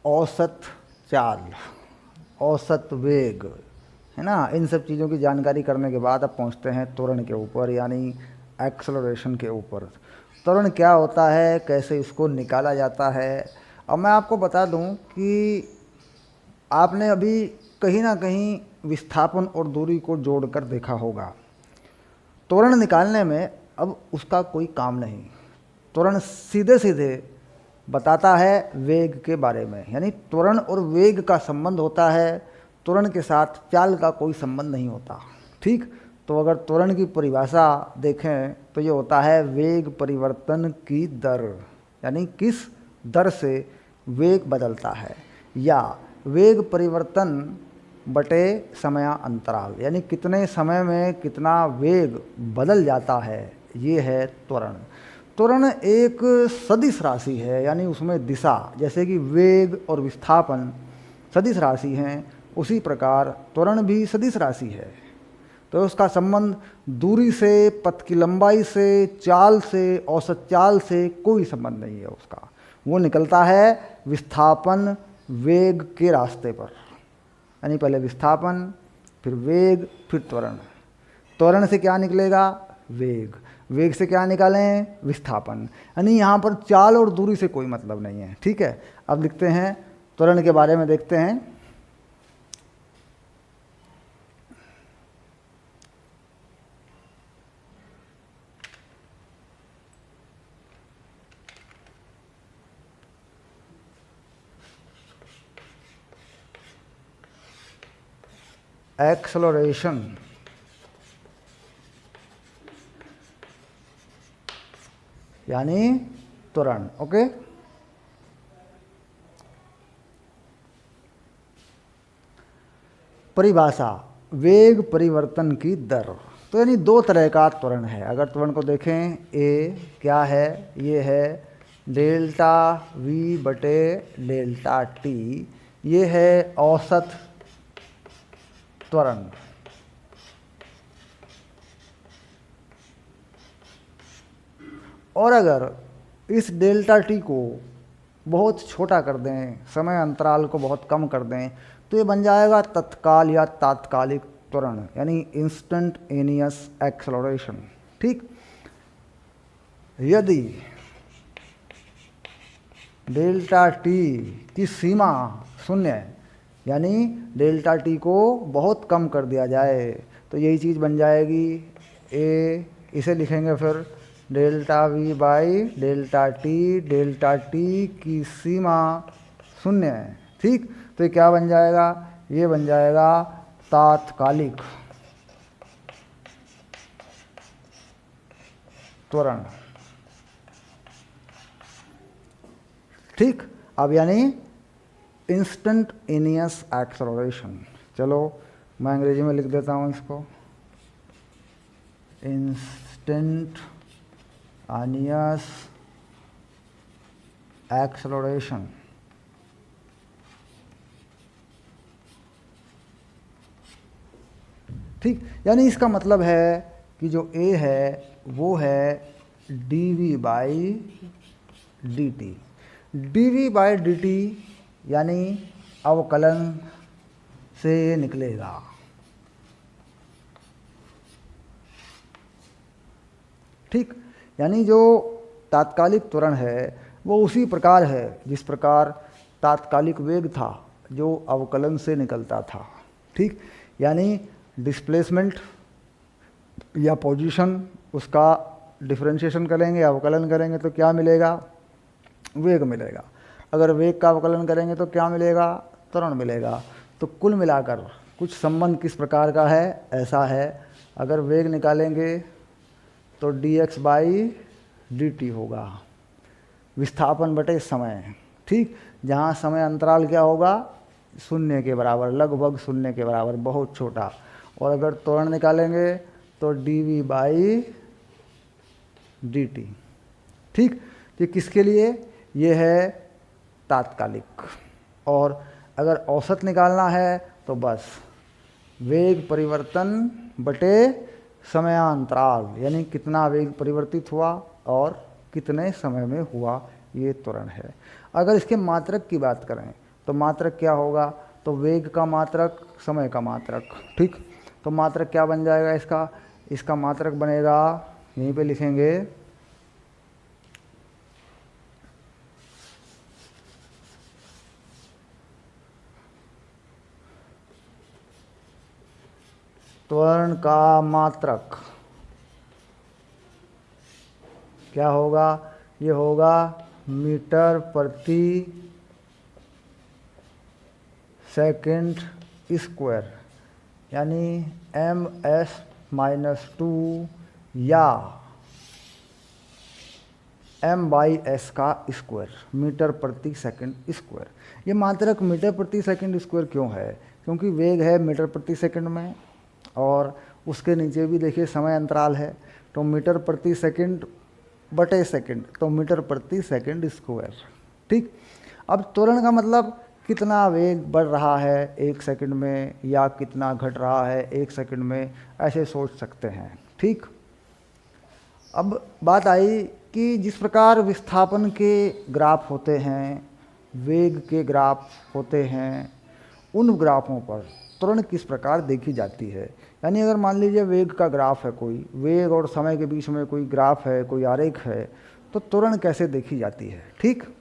औसत चाल, औसत वेग, है ना, इन सब चीज़ों की जानकारी करने के बाद अब पहुंचते हैं त्वरण के ऊपर, यानी एक्सलरेशन के ऊपर। त्वरण क्या होता है, कैसे इसको निकाला जाता है। अब मैं आपको बता दूं कि आपने अभी कहीं ना कहीं विस्थापन और दूरी को जोड़कर देखा होगा। त्वरण निकालने में अब उसका कोई काम नहीं, त्वरण सीधे सीधे बताता है वेग के बारे में, यानी त्वरण और वेग का संबंध होता है, त्वरण के साथ चाल का कोई संबंध नहीं होता। ठीक, तो अगर त्वरण की परिभाषा देखें तो ये होता है वेग परिवर्तन की दर, यानी किस दर से वेग बदलता है, या वेग परिवर्तन बटे समयांतराल, यानी कितने समय में कितना वेग बदल जाता है, ये है त्वरण। त्वरण एक सदिश राशि है, यानी उसमें दिशा, जैसे कि वेग और विस्थापन सदिश राशि हैं, उसी प्रकार त्वरण भी सदिश राशि है। तो उसका संबंध दूरी से, पथ की लंबाई से, चाल से, औसत चाल से कोई संबंध नहीं है उसका। वो निकलता है विस्थापन वेग के रास्ते पर, यानी पहले विस्थापन, फिर वेग, फिर त्वरण। त्वरण से क्या निकलेगा, वेग, वेग से क्या निकालें, विस्थापन, यानी यहाँ पर चाल और दूरी से कोई मतलब नहीं है। ठीक है, अब लिखते हैं त्वरण के बारे में, देखते हैं। एक्सलरेशन यानी त्वरण। ओके, परिभाषा, वेग परिवर्तन की दर। तो यानी दो तरह का त्वरण है। अगर त्वरण को देखें, ए क्या है, ये है डेल्टा वी बटे डेल्टा टी, ये है औसत त्वरण। और अगर इस डेल्टा टी को बहुत छोटा कर दें, समय अंतराल को बहुत कम कर दें, तो ये बन जाएगा तत्काल या तात्कालिक त्वरण, यानी इंस्टेंटेनियस एक्सेलरेशन। ठीक, यदि डेल्टा टी की सीमा शून्य है, यानी डेल्टा टी को बहुत कम कर दिया जाए, तो यही चीज़ बन जाएगी ए, इसे लिखेंगे फिर delta we by delta T की सीमा शून्य है। ठीक, तो ये क्या बन जाएगा, ये बन जाएगा तात्कालिक त्वरण। ठीक, अब यानी इंस्टेंटेनियस एक्सेलरेशन। चलो मैं अंग्रेजी में लिख देता हूँ इसको, इंस्टेंटेनियस एक्सेलरेशन। ठीक, यानी इसका मतलब है कि जो ए है वो है d v by d t. D v by d t यानी अवकलन से ये निकलेगा। ठीक, यानी जो तात्कालिक त्वरण है वो उसी प्रकार है जिस प्रकार तात्कालिक वेग था जो अवकलन से निकलता था। ठीक, यानी डिस्प्लेसमेंट या पोजीशन, उसका डिफरेंशिएशन करेंगे, अवकलन करेंगे तो क्या मिलेगा, वेग मिलेगा। अगर वेग का अवकलन करेंगे तो क्या मिलेगा, त्वरण मिलेगा। तो कुल मिलाकर कुछ संबंध किस प्रकार का है, ऐसा है, अगर वेग निकालेंगे तो dx बाई डी टी होगा, विस्थापन बटे समय। ठीक, जहाँ समय अंतराल क्या होगा, शून्य के बराबर, लगभग शून्य के बराबर, बहुत छोटा। और अगर त्वरण निकालेंगे तो d v by d t. ठीक, ये किसके लिए, ये है तात्कालिक। और अगर औसत निकालना है तो बस वेग परिवर्तन बटे समयांतराल, यानी कितना वेग परिवर्तित हुआ और कितने समय में हुआ, ये त्वरण है। अगर इसके मात्रक की बात करें, तो मात्रक क्या होगा, तो वेग का मात्रक समय का मात्रक। ठीक, तो मात्रक क्या बन जाएगा इसका, इसका मात्रक बनेगा, यहीं पे लिखेंगे त्वरण का मात्रक क्या होगा, ये होगा मीटर प्रति सेकंड स्क्वायर, यानी ms-2 या m/s का स्क्वायर, मीटर प्रति सेकंड स्क्वायर। ये मात्रक मीटर प्रति सेकंड स्क्वायर क्यों है, क्योंकि वेग है मीटर प्रति सेकंड में और उसके नीचे भी देखिए समय अंतराल है, तो मीटर प्रति सेकंड बटे सेकंड, तो मीटर प्रति सेकंड स्क्वायर। ठीक, अब त्वरण का मतलब कितना वेग बढ़ रहा है एक सेकंड में या कितना घट रहा है एक सेकंड में, ऐसे सोच सकते हैं। ठीक, अब बात आई कि जिस प्रकार विस्थापन के ग्राफ होते हैं, वेग के ग्राफ होते हैं, उन ग्राफों पर त्वरण किस प्रकार देखी जाती है। यानी अगर मान लीजिए वेग का ग्राफ है, कोई वेग और समय के बीच में कोई ग्राफ है, कोई आरेख है, तो त्वरण कैसे देखी जाती है। ठीक,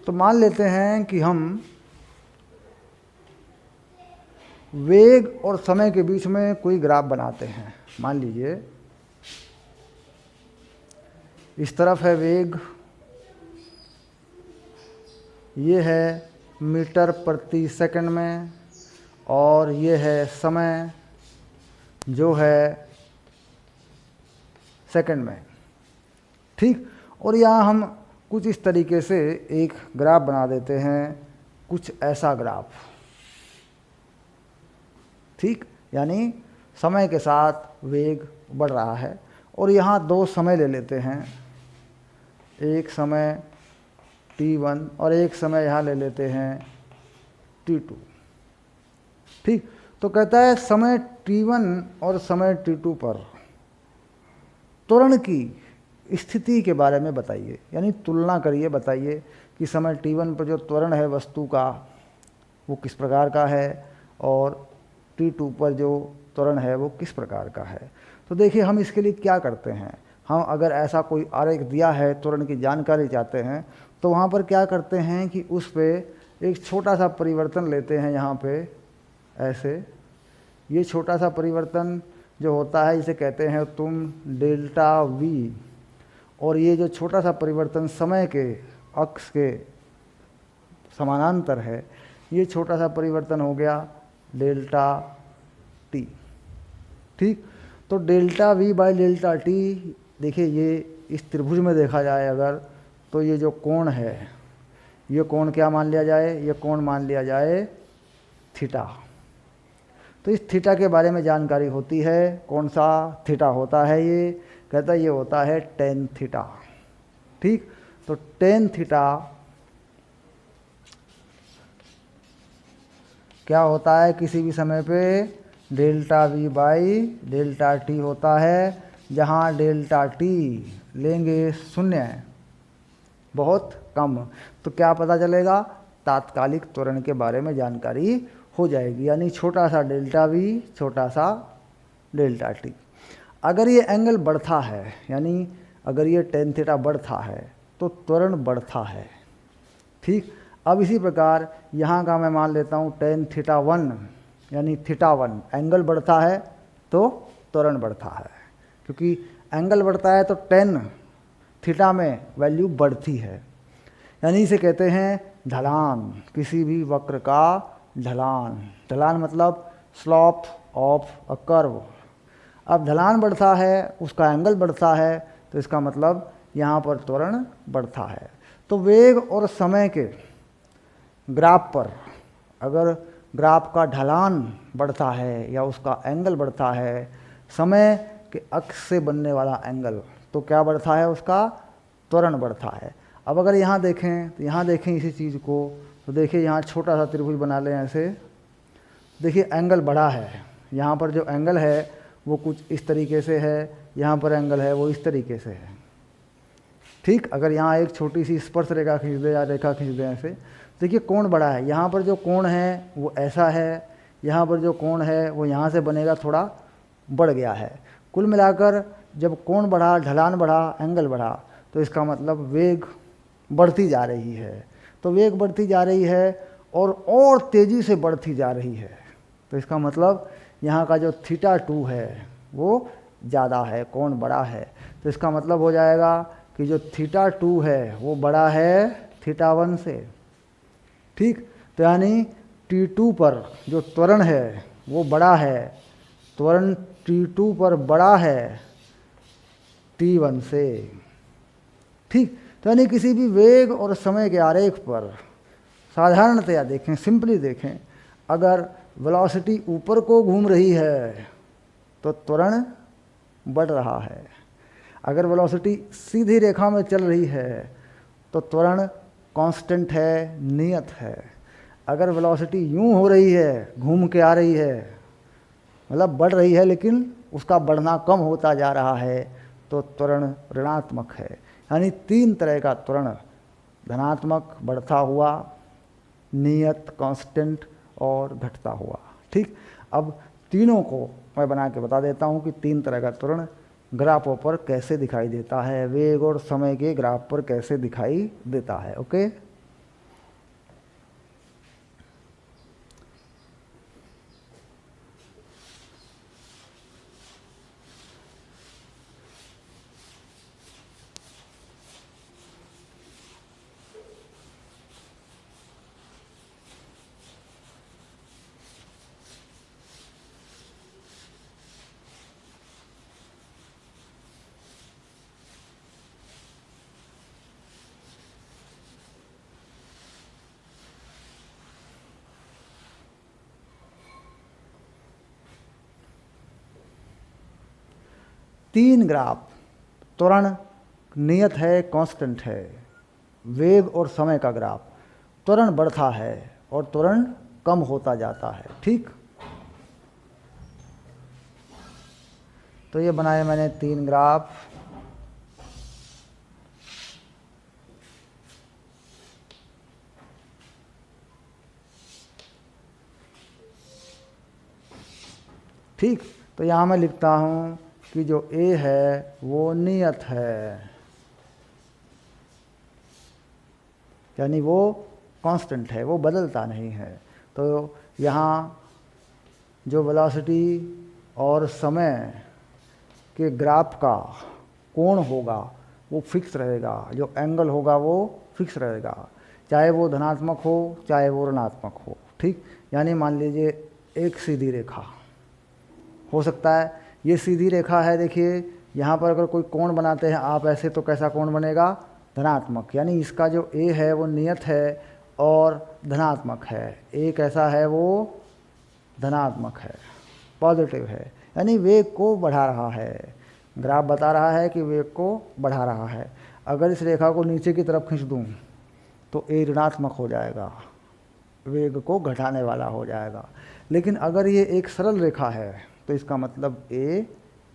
तो मान लेते हैं कि हम वेग और समय के बीच में कोई ग्राफ बनाते हैं। मान लीजिए इस तरफ है वेग, ये है मीटर प्रति सेकंड में, और ये है समय जो है सेकंड में। ठीक, और यहाँ हम कुछ इस तरीके से एक ग्राफ बना देते हैं, कुछ ऐसा ग्राफ। ठीक, यानी समय के साथ वेग बढ़ रहा है, और यहाँ दो समय ले लेते हैं, एक समय t1 और एक समय यहाँ ले लेते हैं t2। ठीक, तो कहता है समय t1 और समय t2 पर त्वरण की स्थिति के बारे में बताइए, यानी तुलना करिए, बताइए कि समय t1 पर जो त्वरण है वस्तु का वो किस प्रकार का है और t2 पर जो त्वरण है वो किस प्रकार का है। तो देखिए हम इसके लिए क्या करते हैं, हम अगर ऐसा कोई आरेख दिया है, त्वरण की जानकारी चाहते हैं, तो वहाँ पर क्या करते हैं कि उस पर एक छोटा सा परिवर्तन लेते हैं। यहाँ पे ऐसे ये छोटा सा परिवर्तन जो होता है इसे कहते हैं तुम डेल्टा v, और ये जो छोटा सा परिवर्तन समय के अक्ष के समानांतर है, ये छोटा सा परिवर्तन हो गया डेल्टा t। ठीक, तो delta v by delta t, देखिए ये इस त्रिभुज में देखा जाए अगर, तो ये जो कोण है, ये कोण क्या मान लिया जाए, ये कोण मान लिया जाए थीटा। तो इस थीटा के बारे में जानकारी होती है, कौन सा थीटा होता है, ये कहता है ये होता है टेन थीटा। ठीक, तो टेन थीटा क्या होता है, किसी भी समय पे delta v by delta t होता है, जहाँ डेल्टा t लेंगे शून्य, बहुत कम। तो क्या पता चलेगा, तात्कालिक त्वरण के बारे में जानकारी हो जाएगी, यानी छोटा सा डेल्टा v, छोटा सा डेल्टा t। अगर ये एंगल बढ़ता है, यानी अगर ये टेन थीटा बढ़ता है तो त्वरण बढ़ता है। ठीक, अब इसी प्रकार यहाँ का मैं मान लेता हूँ टेन थीटा 1, यानी थीटा 1 एंगल बढ़ता है तो त्वरण बढ़ता है, क्योंकि एंगल बढ़ता है तो टेन थीटा में वैल्यू बढ़ती है, यानी इसे कहते हैं ढलान, किसी भी वक्र का ढलान। ढलान मतलब स्लॉप ऑफ अ कर्व। अब ढलान बढ़ता है, उसका एंगल बढ़ता है, तो इसका मतलब यहाँ पर त्वरण बढ़ता है। तो वेग और समय के ग्राफ पर अगर ग्राफ का ढलान बढ़ता है या उसका एंगल बढ़ता है, समय के अक्ष से बनने वाला एंगल, तो क्या बढ़ता है, उसका त्वरण बढ़ता है। अब अगर यहाँ देखें तो यहाँ देखें इसी चीज़ को, तो देखिए यहाँ छोटा सा त्रिभुज बना लें ऐसे। देखिए एंगल बड़ा है, यहाँ पर जो एंगल है वो कुछ इस तरीके से है, यहाँ पर एंगल है वो इस तरीके से है। ठीक, अगर यहाँ एक छोटी सी स्पर्श रेखा खींच दे या रेखा खींच दे ऐसे, देखिए कोण बड़ा है, यहाँ पर जो कोण है वो ऐसा है, यहाँ पर जो कोण है वो यहाँ से बनेगा थोड़ा बढ़ गया है। कुल मिलाकर जब कोण बढ़ा, ढलान बढ़ा, एंगल बढ़ा, तो इसका मतलब वेग बढ़ती जा रही है। तो वेग बढ़ती जा रही है और तेज़ी से बढ़ती जा रही है, तो इसका मतलब यहाँ का जो θ2 है वो ज़्यादा है, कोण बड़ा है। तो इसका मतलब हो जाएगा कि जो θ2 है वो बड़ा है θ1 से। ठीक, तो यानी T2 पर जो त्वरण है वो बड़ा है, त्वरण T2 पर बड़ा है T1 से। ठीक, तो यानी किसी भी वेग और समय के आरेख पर साधारणतया देखें, सिंपली देखें, अगर वेलोसिटी ऊपर को घूम रही है तो त्वरण बढ़ रहा है, अगर वेलोसिटी सीधी रेखा में चल रही है तो त्वरण कांस्टेंट है, नियत है। अगर वेलोसिटी यूं हो रही है, घूम के आ रही है, मतलब बढ़ रही है लेकिन उसका बढ़ना कम होता जा रहा है, तो त्वरण ऋणात्मक है। यानी 3 तरह का त्वरण, धनात्मक बढ़ता हुआ, नियत कांस्टेंट और घटता हुआ। ठीक, अब तीनों को मैं बना के बता देता हूँ कि 3 तरह का त्वरण ग्राफों पर कैसे दिखाई देता है, वेग और समय के ग्राफ पर कैसे दिखाई देता है। ओके, तीन ग्राफ, त्वरण नियत है, कांस्टेंट है, वेग और समय का ग्राफ, त्वरण बढ़ता है और त्वरण कम होता जाता है। ठीक, तो ये बनाए मैंने 3 ग्राफ। ठीक, तो यहाँ मैं लिखता हूँ कि जो A है वो नियत है, यानी वो कांस्टेंट है, वो बदलता नहीं है। तो यहाँ जो वेलोसिटी और समय के ग्राफ का कोण होगा वो फिक्स रहेगा, जो एंगल होगा वो फिक्स रहेगा, चाहे वो धनात्मक हो चाहे वो ऋणात्मक हो। ठीक, यानी मान लीजिए एक सीधी रेखा हो सकता है, ये सीधी रेखा है, देखिए यहाँ पर अगर कोई कोण बनाते हैं आप ऐसे, तो कैसा कोण बनेगा, धनात्मक, यानी इसका जो A है वो नियत है और धनात्मक है, A कैसा है, वो धनात्मक है, पॉजिटिव है, यानी वेग को बढ़ा रहा है। ग्राफ बता रहा है कि वेग को बढ़ा रहा है। अगर इस रेखा को नीचे की तरफ खींच दूँ तो A ऋणात्मक हो जाएगा, वेग को घटाने वाला हो जाएगा। लेकिन अगर ये एक सरल रेखा है तो इसका मतलब A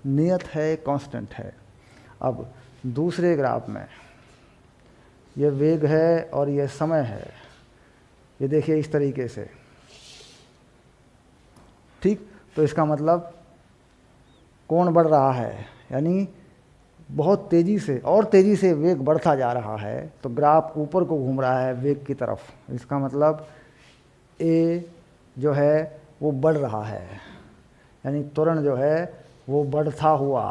नियत है, कांस्टेंट है। अब दूसरे ग्राफ में ये वेग है और ये समय है, ये देखिए इस तरीके से। ठीक, तो इसका मतलब कोण बढ़ रहा है, यानी बहुत तेज़ी से और तेज़ी से वेग बढ़ता जा रहा है, तो ग्राफ ऊपर को घूम रहा है वेग की तरफ। इसका मतलब A जो है वो बढ़ रहा है, यानी त्वरण जो है वो बढ़ता हुआ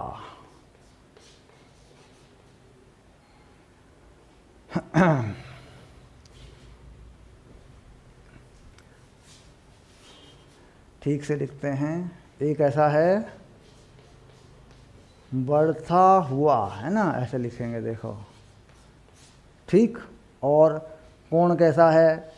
ठीक से लिखते हैं। एक ऐसा है बढ़ता हुआ, है ना, ऐसे लिखेंगे देखो, ठीक। और कोण कैसा है?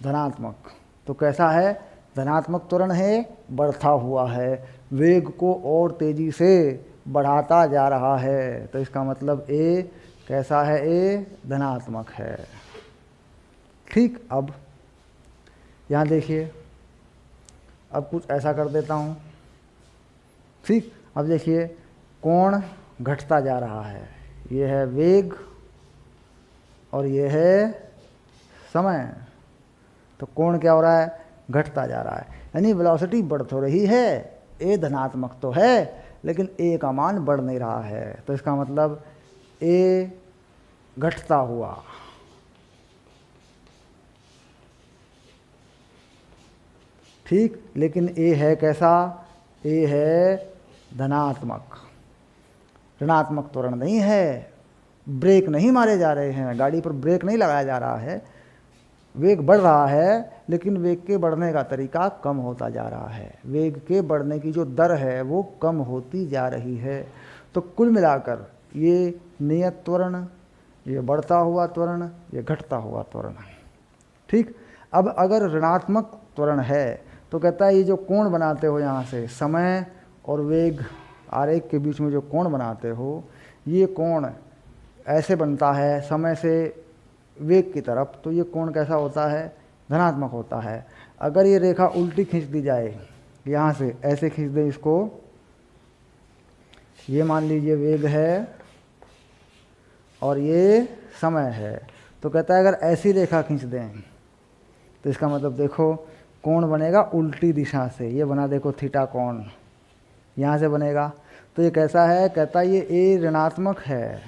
धनात्मक। तो कैसा है? धनात्मक त्वरण है, बढ़ता हुआ है, वेग को और तेजी से बढ़ाता जा रहा है। तो इसका मतलब ए कैसा है? ए धनात्मक है, ठीक। अब यहाँ देखिए, अब कुछ ऐसा कर देता हूँ, ठीक। अब देखिए कोण घटता जा रहा है, ये है वेग और ये है समय। तो कोण क्या हो रहा है? घटता जा रहा है, यानी वेलोसिटी बढ़ तो रही है, ए धनात्मक तो है, लेकिन ए का मान बढ़ नहीं रहा है। तो इसका मतलब ए घटता हुआ, ठीक। लेकिन ए है कैसा? ए है धनात्मक, ऋणात्मक त्वरण नहीं है। ब्रेक नहीं मारे जा रहे हैं, गाड़ी पर ब्रेक नहीं लगाया जा रहा है, वेग बढ़ रहा है, लेकिन वेग के बढ़ने का तरीका कम होता जा रहा है। वेग के बढ़ने की जो दर है वो कम होती जा रही है। तो कुल मिलाकर ये नियत त्वरण, ये बढ़ता हुआ त्वरण, ये घटता हुआ त्वरण, ठीक। अब अगर ऋणात्मक त्वरण है तो कहता है ये जो कोण बनाते हो यहाँ से, समय और वेग आरेख के बीच में जो कोण बनाते हो, ये कोण ऐसे बनता है समय से वेग की तरफ, तो ये कोण कैसा होता है? धनात्मक होता है। अगर ये रेखा उल्टी खींच दी जाए, यहाँ से ऐसे खींच दें इसको, ये मान लीजिए वेग है और ये समय है, तो कहता है अगर ऐसी रेखा खींच दें तो इसका मतलब देखो कोण बनेगा उल्टी दिशा से, ये बना देखो थीटा कोण, यहाँ से बनेगा। तो ये कैसा है? कहता है ये ए ऋणात्मक है,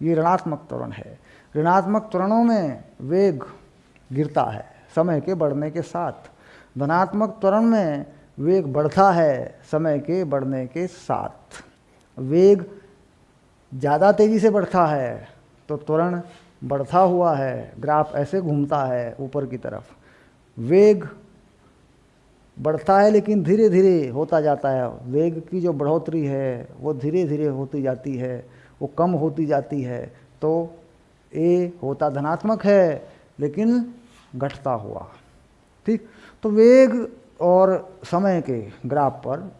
ये ऋणात्मक त्वरण है। ऋणात्मक त्वरणों में वेग गिरता है समय के बढ़ने के साथ, धनात्मक त्वरण में वेग बढ़ता है समय के बढ़ने के साथ। वेग ज़्यादा तेज़ी से बढ़ता है तो त्वरण बढ़ता हुआ है, ग्राफ ऐसे घूमता है ऊपर की तरफ। वेग बढ़ता है लेकिन धीरे धीरे होता जाता है, वेग की जो बढ़ोतरी है वो धीरे धीरे होती जाती है, वो कम होती जाती है। तो ए होता धनात्मक है लेकिन घटता हुआ, ठीक। तो वेग और समय के ग्राफ पर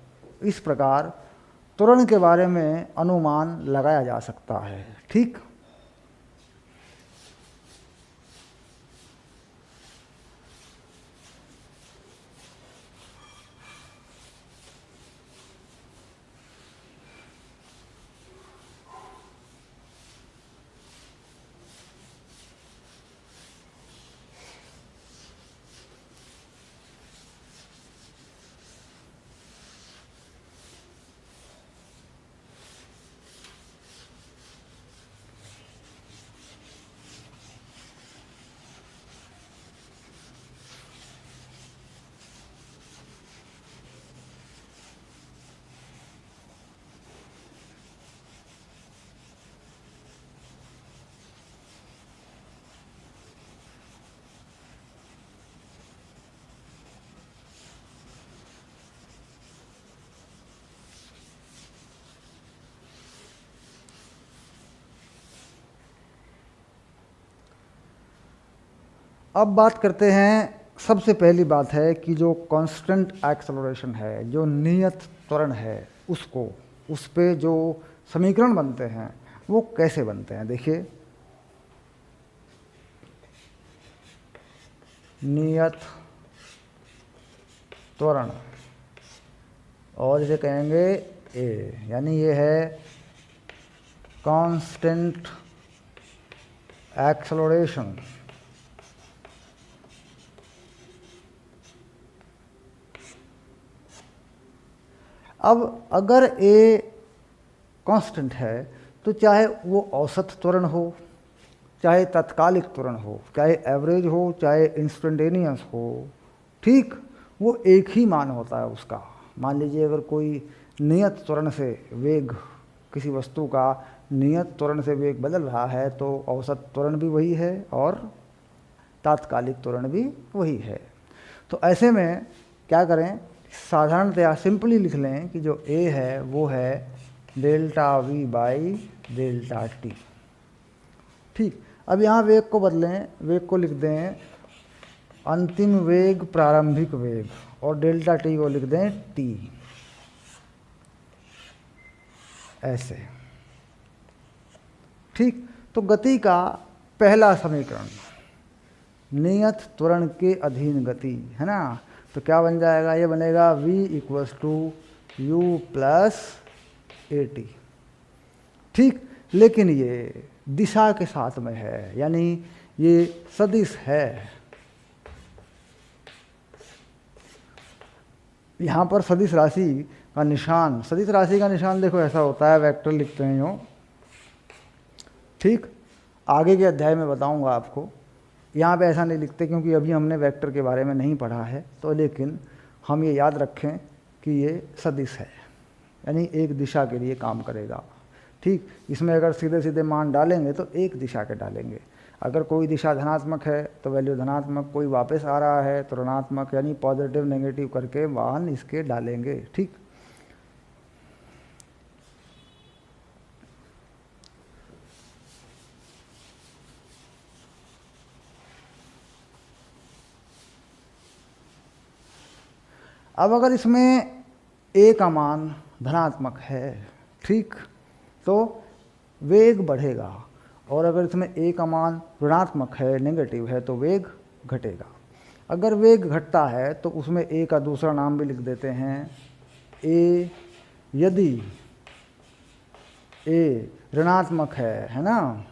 इस प्रकार त्वरण के बारे में अनुमान लगाया जा सकता है, ठीक। अब बात करते हैं, सबसे पहली बात है कि जो कांस्टेंट एक्सेलरेशन है, जो नियत त्वरण है, उसको, उस पे जो समीकरण बनते हैं वो कैसे बनते हैं। देखिए, नियत त्वरण और इसे कहेंगे ए, यानी ये है कांस्टेंट एक्सेलरेशन। अब अगर ए कांस्टेंट है तो चाहे वो औसत त्वरण हो, चाहे तत्कालिक त्वरण हो, चाहे एवरेज हो, चाहे इंस्टेंटेनियस हो, ठीक, वो एक ही मान होता है उसका। मान लीजिए अगर कोई नियत त्वरण से वेग किसी वस्तु का नियत त्वरण से वेग बदल रहा है तो औसत त्वरण भी वही है और तात्कालिक त्वरण भी वही है। तो ऐसे में क्या करें, साधारणतया सिंपली लिख लें कि जो ए है वो है delta we by delta T. ठीक, अब यहाँ वेग को बदलें, वेग को लिख दें अंतिम वेग प्रारंभिक वेग और डेल्टा टी को लिख दें टी, ऐसे। ठीक, तो गति का पहला समीकरण नियत त्वरण के अधीन गति है ना, तो क्या बन जाएगा, ये बनेगा v equals to u plus a t. ठीक, लेकिन ये दिशा के साथ में है, यानी ये सदिश है। यहाँ पर सदिश राशि का निशान, सदिश राशि का निशान देखो ऐसा होता है, वेक्टर लिखते हैं यूँ। ठीक, आगे के अध्याय में बताऊंगा आपको। यहाँ पे ऐसा नहीं लिखते क्योंकि अभी हमने वेक्टर के बारे में नहीं पढ़ा है, तो लेकिन हम ये याद रखें कि ये सदिश है, यानी एक दिशा के लिए काम करेगा। ठीक, इसमें अगर सीधे सीधे मान डालेंगे तो एक दिशा के डालेंगे। अगर कोई दिशा धनात्मक है तो वैल्यू धनात्मक, कोई वापस आ रहा है तो ऋणात्मक, यानी पॉजिटिव नेगेटिव करके मान इसके डालेंगे। ठीक, अब अगर इसमें ए का मान धनात्मक है, ठीक, तो वेग बढ़ेगा, और अगर इसमें ए का मान ऋणात्मक है, नेगेटिव है, तो वेग घटेगा। अगर वेग घटता है तो उसमें ए का दूसरा नाम भी लिख देते हैं ए, यदि ए ऋणात्मक है ना,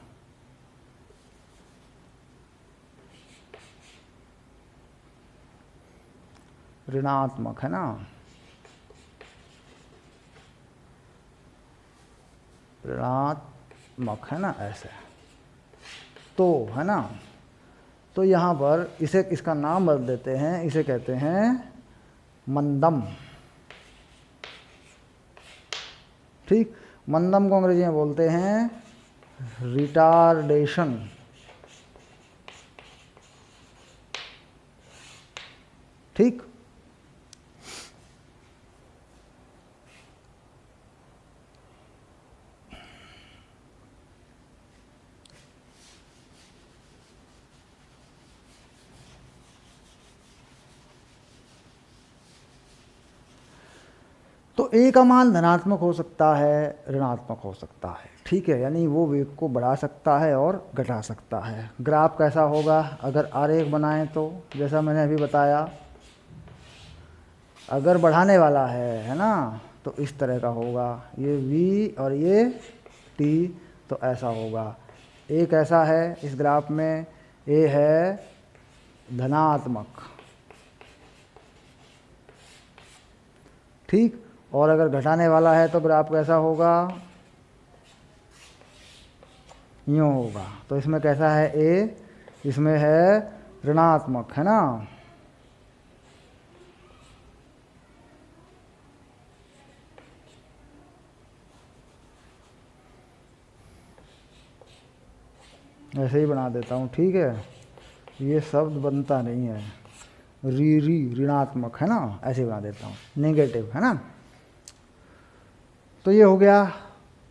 ऋणात्मक है ना, ऋणात्मक है ना, ऐसे तो है ना, तो यहाँ पर इसे इसका नाम बदल देते हैं, इसे कहते हैं मंदम। ठीक, मंदम को अंग्रेजी में बोलते हैं रिटार्डेशन। ठीक, तो ए का मान धनात्मक हो सकता है, ऋणात्मक हो सकता है। ठीक है, यानी वो वेग को बढ़ा सकता है और घटा सकता है। ग्राफ कैसा होगा, अगर आरेख बनाएं तो जैसा मैंने अभी बताया, अगर बढ़ाने वाला है ना, तो इस तरह का होगा, ये v और ये t, तो ऐसा होगा। ए कैसा है इस ग्राफ में, ए है धनात्मक। ठीक, और अगर घटाने वाला है तो ग्राफ कैसा होगा, यूँ होगा। तो इसमें कैसा है ए, इसमें है ऋणात्मक है ना, ऐसे ही बना देता हूँ। ठीक है, ये शब्द बनता नहीं है, ऋणात्मक है ना, ऐसे बना देता हूँ, नेगेटिव है ना। तो ये हो गया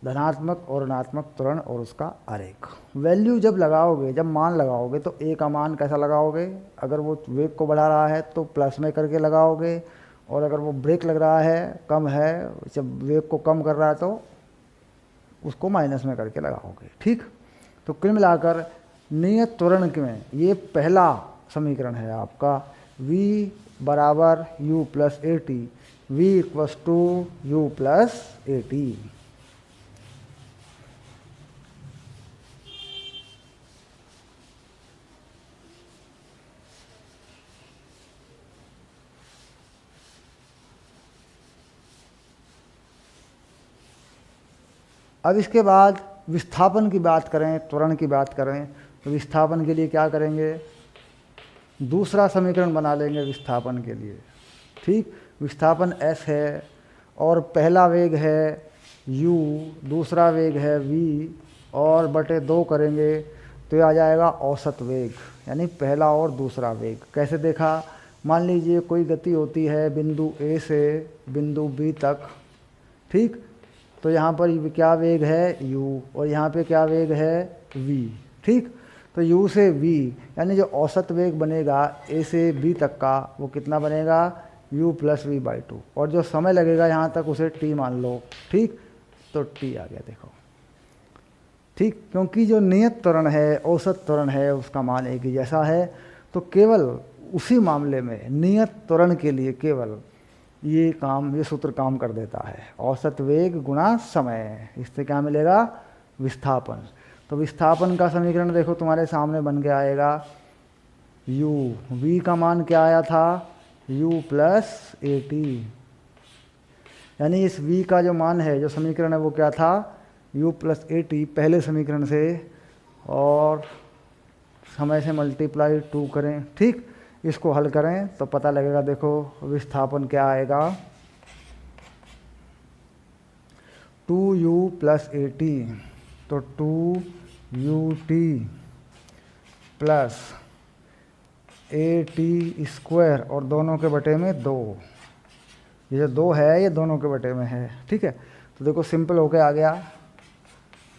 धनात्मक और ऋणात्मक त्वरण और उसका आरेख। वैल्यू जब लगाओगे, जब मान लगाओगे, तो ए का मान कैसा लगाओगे, अगर वो वेग को बढ़ा रहा है तो प्लस में करके लगाओगे, और अगर वो ब्रेक लग रहा है, कम है, जब वेग को कम कर रहा है तो उसको माइनस में करके लगाओगे। ठीक, तो कुल मिलाकर नियत त्वरण में ये पहला समीकरण है आपका, v बराबर u plus a t, v equals to u plus a t. अब इसके बाद विस्थापन की बात करें, त्वरण की बात करें, तो विस्थापन के लिए क्या करेंगे, दूसरा समीकरण बना लेंगे विस्थापन के लिए। ठीक, विस्थापन s है और पहला वेग है u, दूसरा वेग है v, और बटे 2 करेंगे तो ये आ जाएगा औसत वेग, यानी पहला और दूसरा वेग। कैसे देखा, मान लीजिए कोई गति होती है बिंदु A से बिंदु B तक, ठीक, तो यहाँ पर क्या वेग है u, और यहाँ पे क्या वेग है v, ठीक। तो u से v यानी जो औसत वेग बनेगा A से B तक का वो कितना बनेगा, u प्लस वी बाई 2, और जो समय लगेगा यहाँ तक उसे t मान लो, ठीक। तो t आ गया, देखो, ठीक, क्योंकि जो नियत त्वरण है, औसत त्वरण है, उसका मान एक ही जैसा है। तो केवल उसी मामले में नियत त्वरण के लिए केवल ये सूत्र काम कर देता है, औसत वेग गुणा समय। इससे क्या मिलेगा, विस्थापन। तो विस्थापन का समीकरण देखो तुम्हारे सामने बन के आएगा, u, v का मान क्या आया था, u प्लस ए टी, यानी इस v का जो मान है, जो समीकरण है वो क्या था, u प्लस ए टी पहले समीकरण से, और समय से मल्टीप्लाई 2 करें, ठीक। इसको हल करें तो पता लगेगा, देखो विस्थापन क्या आएगा, 2u प्लस ए टी, तो 2ut plus a T square, और दोनों के बटे में 2, ये जो 2 है ये दोनों के बटे में है, ठीक है। तो देखो सिंपल होके आ गया,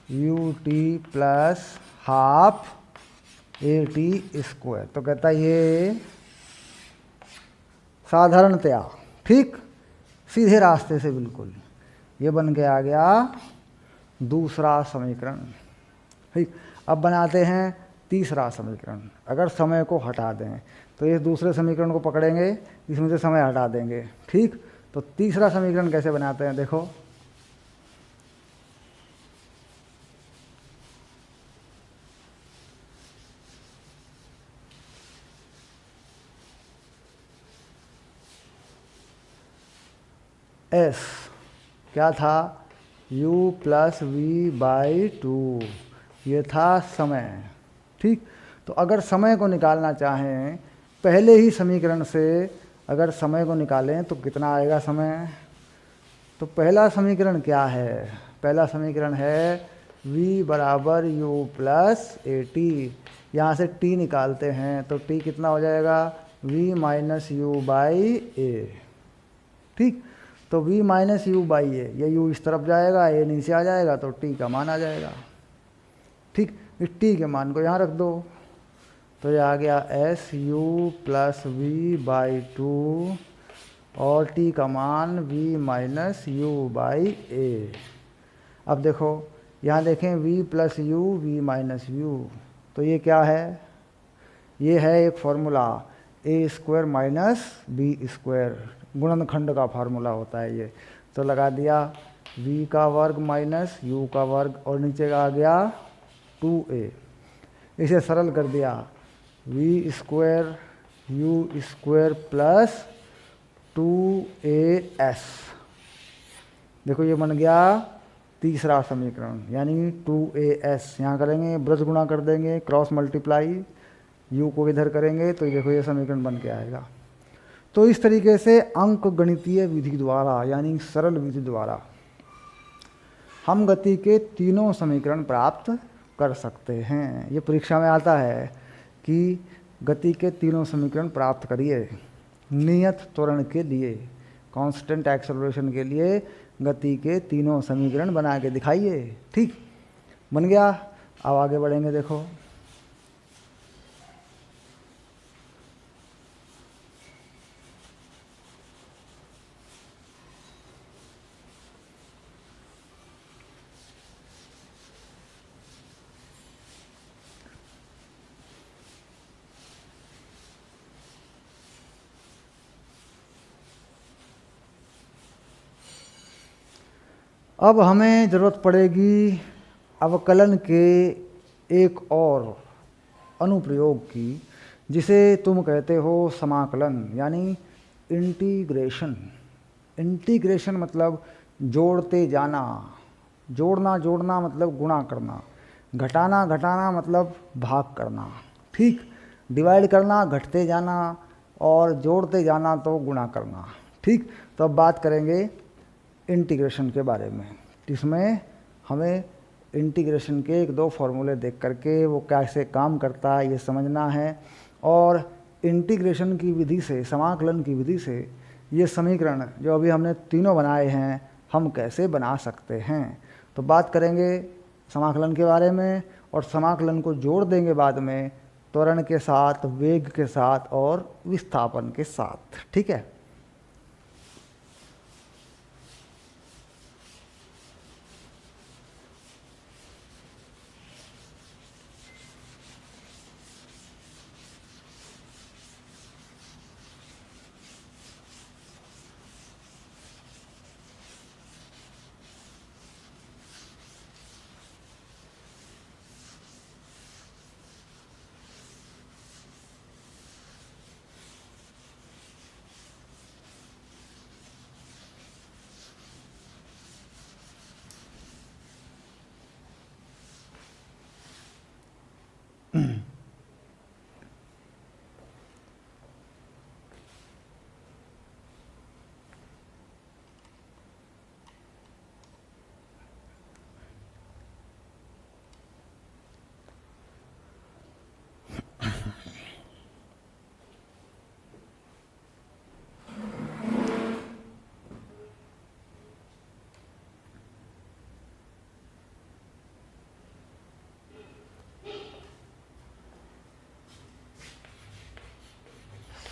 ut plus half A T square. तो कहता है ये साधारणतया, ठीक, सीधे रास्ते से बिल्कुल ये बन के आ गया दूसरा समीकरण, ठीक। अब बनाते हैं तीसरा समीकरण। अगर समय को हटा दें तो इस दूसरे समीकरण को पकड़ेंगे, इसमें से समय हटा देंगे, ठीक। तो तीसरा समीकरण कैसे बनाते हैं, देखो, s क्या था, u प्लस वी बाई 2, ये था समय, ठीक। तो अगर समय को निकालना चाहें पहले ही समीकरण से, अगर समय को निकालें तो कितना आएगा समय। तो पहला समीकरण क्या है, पहला समीकरण है v बराबर u प्लस ए टी, यहाँ से t निकालते हैं तो t कितना हो जाएगा, v माइनस यू बाई ए, ठीक। तो v माइनस यू बाई ए, ये u इस तरफ जाएगा, a नीचे आ जाएगा, तो t का मान आ जाएगा, ठीक। इस t के मान को यहाँ रख दो, तो ये आ गया s u plus v by 2, और t का मान v minus u by a. अब देखो यहाँ देखें v plus u, v minus u, तो ये क्या है, ये है एक formula a square minus b square, गुणनखंड का फार्मूला होता है ये। तो लगा दिया v का वर्ग माइनस u का वर्ग, और नीचे का आ गया 2a, इसे सरल कर दिया, v square you square plus 2as। देखो ये बन गया तीसरा समीकरण, यानी 2as। यहाँ करेंगे ब्रज गुणा कर देंगे, क्रॉस मल्टीप्लाई, u को इधर करेंगे, तो देखो ये समीकरण बन के आएगा। तो इस तरीके से अंक गणितीय विधि द्वारा, यानी सरल विधि द्वारा हम गति के तीनों समीकरण प्राप्त कर सकते हैं। ये परीक्षा में आता है कि गति के तीनों समीकरण प्राप्त करिए, नियत त्वरण के लिए, कांस्टेंट एक्सेलरेशन के लिए गति के तीनों समीकरण बना के दिखाइए, ठीक। बन गया। अब आगे बढ़ेंगे, देखो अब हमें ज़रूरत पड़ेगी अवकलन के एक और अनुप्रयोग की, जिसे तुम कहते हो समाकलन, यानी इंटीग्रेशन। इंटीग्रेशन मतलब जोड़ते जाना, जोड़ना जोड़ना मतलब गुणा करना, घटाना घटाना मतलब भाग करना, ठीक। डिवाइड करना घटते जाना, और जोड़ते जाना तो गुणा करना, ठीक। तो अब बात करेंगे इंटीग्रेशन के बारे में। जिसमें हमें इंटीग्रेशन के एक दो फॉर्मूले देख करके वो कैसे काम करता है ये समझना है, और इंटीग्रेशन की विधि से, समाकलन की विधि से ये समीकरण जो अभी हमने तीनों बनाए हैं हम कैसे बना सकते हैं। तो बात करेंगे समाकलन के बारे में, और समाकलन को जोड़ देंगे बाद में त्वरण के साथ, वेग के साथ और विस्थापन के साथ। ठीक है।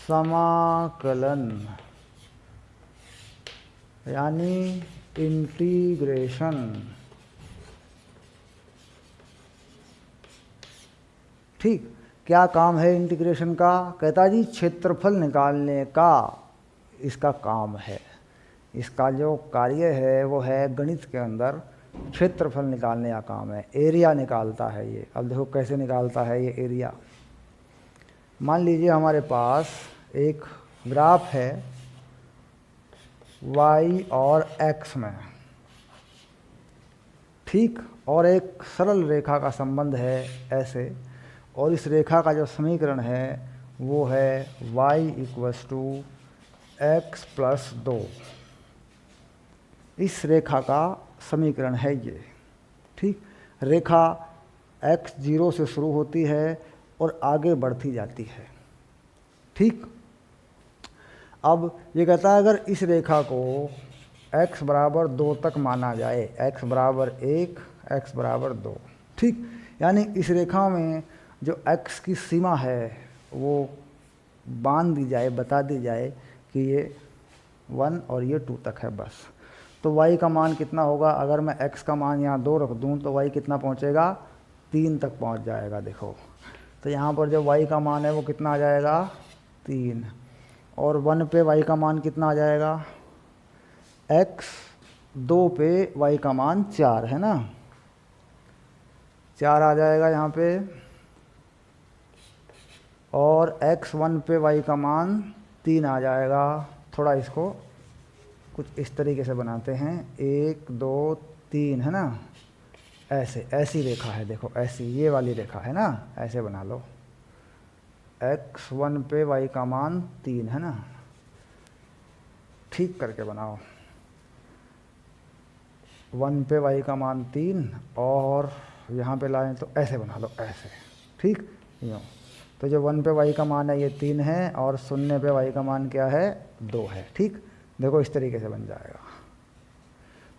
समाकलन यानी इंटीग्रेशन। ठीक, क्या काम है इंटीग्रेशन का? कहता जी क्षेत्रफल निकालने का इसका काम है। इसका जो कार्य है वो है गणित के अंदर क्षेत्रफल निकालने का काम है, एरिया निकालता है ये। अब देखो कैसे निकालता है ये एरिया। मान लीजिए हमारे पास एक ग्राफ है y और x में, ठीक, और एक सरल रेखा का संबंध है ऐसे, और इस रेखा का जो समीकरण है वो है y = x + 2। इस रेखा का समीकरण है ये। ठीक, रेखा x 0 से शुरू होती है और आगे बढ़ती जाती है। ठीक, अब ये कहता है अगर इस रेखा को x = 2 तक माना जाए, x = 1, x = 2, ठीक, यानी इस रेखा में जो x की सीमा है वो बांध दी जाए, बता दी जाए कि ये 1 और ये 2 तक है बस। तो y का मान कितना होगा? अगर मैं x का मान यहाँ 2 रख दूँ तो y कितना पहुँचेगा? 3 तक पहुँच जाएगा। देखो तो यहाँ पर जो y का मान है वो कितना आ जाएगा? 3। और 1 पे y का मान कितना आ जाएगा? x, 2 पे y का मान 4 है ना, 4 आ जाएगा यहाँ पे। और x1 पे y का मान 3 आ जाएगा। थोड़ा इसको कुछ इस तरीके से बनाते हैं, 1 2 3 है ना, ऐसे, ऐसी रेखा है। देखो ऐसी, ये वाली रेखा है ना, ऐसे बना लो। x1 पे y का मान 3 है ना, ठीक करके बनाओ। 1 पे y का मान 3 और यहाँ पे लाएं तो ऐसे बना लो, ऐसे, ठीक, यूँ। तो जो 1 पे y का मान है ये 3 है और 0 पे y का मान क्या है? 2 है। ठीक, देखो इस तरीके से बन जाएगा।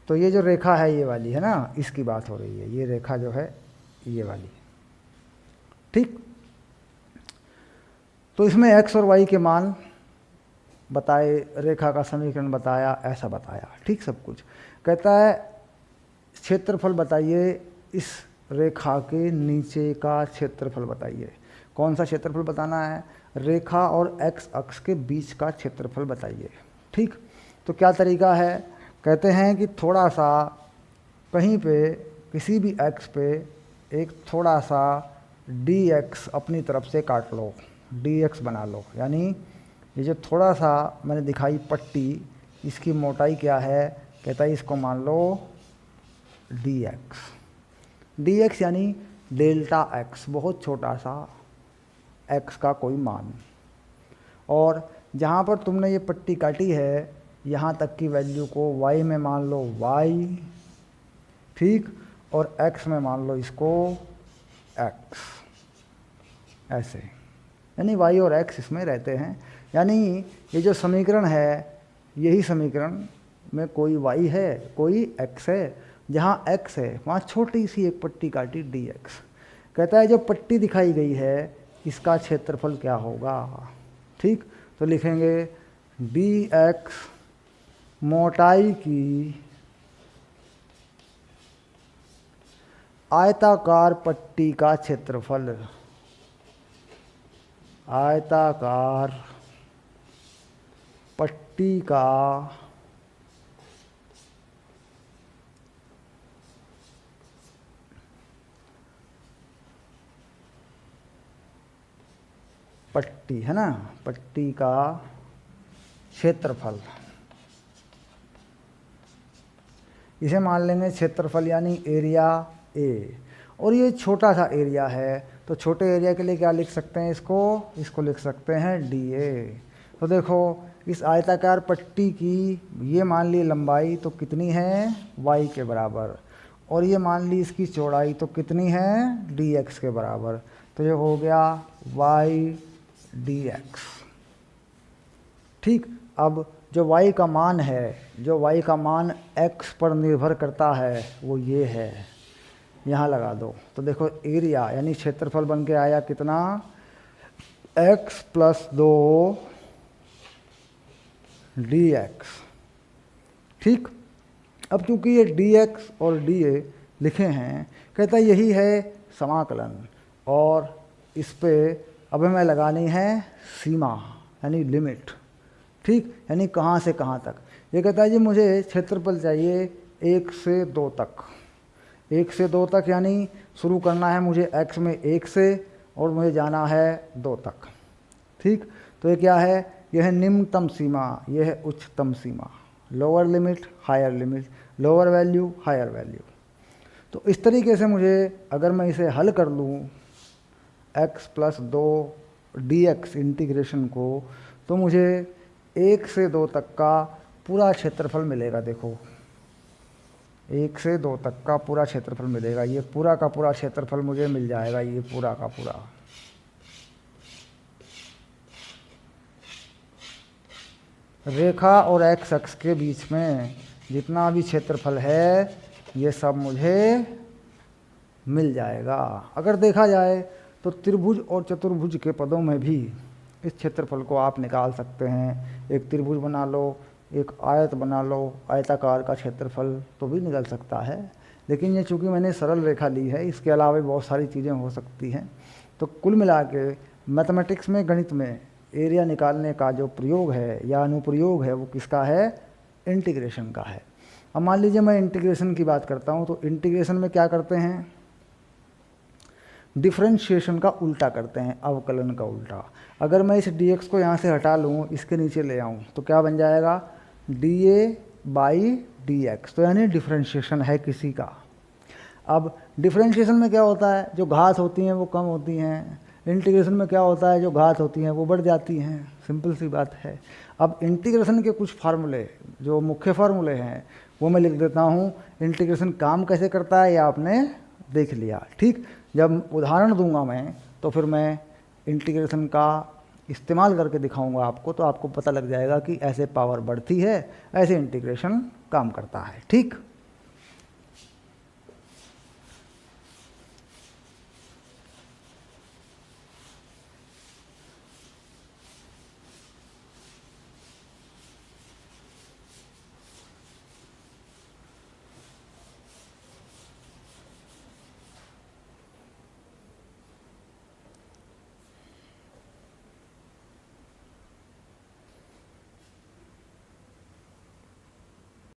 तो ये जो रेखा है ये वाली है ना, इसकी बात हो रही है, ये रेखा जो है ये वाली। ठीक, तो इसमें x और y के मान बताए, रेखा का समीकरण बताया, ऐसा बताया। ठीक, सब कुछ कहता है क्षेत्रफल बताइए, इस रेखा के नीचे का क्षेत्रफल बताइए। कौन सा क्षेत्रफल बताना है? रेखा और x अक्ष के बीच का क्षेत्रफल बताइए। ठीक, तो क्या तरीका है? कहते हैं कि थोड़ा सा कहीं पे, किसी भी x पे एक थोड़ा सा dx अपनी तरफ से काट लो, dx बना लो। यानी ये जो थोड़ा सा मैंने दिखाई पट्टी, इसकी मोटाई क्या है? कहता है इसको मान लो dx। dx यानी डेल्टा x, बहुत छोटा सा x का कोई मान। और जहाँ पर तुमने ये पट्टी काटी है यहाँ तक की वैल्यू को y में मान लो y, ठीक, और x में मान लो इसको x, ऐसे, यानी y और x इसमें रहते हैं। यानी ये जो समीकरण है, यही समीकरण में कोई y है, कोई x है। जहाँ x है वहाँ छोटी सी एक पट्टी काटी dx। कहता है जो पट्टी दिखाई गई है इसका क्षेत्रफल क्या होगा। ठीक, तो लिखेंगे dx मोटाई की आयताकार पट्टी का क्षेत्रफल, आयताकार पट्टी का पट्टी है ना, पट्टी का क्षेत्रफल, इसे मान लेंगे क्षेत्रफल यानी एरिया ए। और ये छोटा सा एरिया है, तो छोटे एरिया के लिए क्या लिख सकते हैं, इसको लिख सकते हैं डीए। तो देखो इस आयताकार पट्टी की ये मान ली लंबाई तो कितनी है, y के बराबर, और ये मान ली इसकी चौड़ाई तो कितनी है, dx के बराबर। तो ये हो गया y dx। ठीक, अब जो y का मान है, जो y का मान x पर निर्भर करता है वो ये है, यहाँ लगा दो। तो देखो एरिया यानी क्षेत्रफल बन के आया कितना, x + 2 dx। ठीक, अब चूंकि ये dx और dA लिखे हैं, कहता यही है समाकलन, और इस पे अब हमें लगानी है सीमा यानी लिमिट। ठीक, यानी कहाँ से कहाँ तक। ये कहता है जी मुझे क्षेत्रफल चाहिए 1 से 2 तक, 1 से 2 तक यानी शुरू करना है मुझे x में 1 से और मुझे जाना है 2 तक। ठीक, तो ये क्या है, यह है निम्नतम सीमा, यह है उच्चतम सीमा, lower limit higher limit, lower value higher value. तो इस तरीके से मुझे अगर मैं इसे हल कर लूँ x + 2 dx इंटीग्रेशन को, तो मुझे 1 से 2 तक का पूरा क्षेत्रफल मिलेगा। देखो 1 से 2 तक का पूरा क्षेत्रफल मिलेगा, ये पूरा का पूरा क्षेत्रफल मुझे मिल जाएगा, ये पूरा का पूरा। रेखा और x अक्ष के बीच में जितना भी क्षेत्रफल है ये सब मुझे मिल जाएगा। अगर देखा जाए तो त्रिभुज और चतुर्भुज के पदों में भी इस क्षेत्रफल को आप निकाल सकते हैं। एक त्रिभुज बना लो, एक आयत बना लो, आयताकार का क्षेत्रफल तो भी निकल सकता है। लेकिन ये चूँकि मैंने सरल रेखा ली है, इसके अलावा भी बहुत सारी चीज़ें हो सकती हैं। तो कुल मिला के मैथमेटिक्स में, गणित में एरिया निकालने का जो प्रयोग है या अनुप्रयोग है वो किसका है, इंटीग्रेशन का है। अब मान लीजिए मैं इंटीग्रेशन की बात करता हूँ, तो इंटीग्रेशन में क्या करते हैं, डिफरेंशिएशन का उल्टा करते हैं, अवकलन का उल्टा। अगर मैं इस dx को यहाँ से हटा लूँ, इसके नीचे ले आऊँ, तो क्या बन जाएगा, dA/dx। तो यानी डिफरेंशिएशन है किसी का। अब डिफरेंशिएशन में क्या होता है, जो घात होती हैं वो कम होती हैं, इंटीग्रेशन में क्या होता है, जो घात होती हैं वो बढ़ जाती हैं। सिंपल सी बात है। अब इंटीग्रेशन के कुछ फार्मूले, जो मुख्य फार्मूले हैं वो मैं लिख देता हूँ। इंटीग्रेशन काम कैसे करता है ये आपने देख लिया। ठीक, जब उदाहरण दूंगा मैं तो फिर मैं इंटीग्रेशन का इस्तेमाल करके दिखाऊंगा आपको, तो आपको पता लग जाएगा कि ऐसे पावर बढ़ती है, ऐसे इंटीग्रेशन काम करता है। ठीक।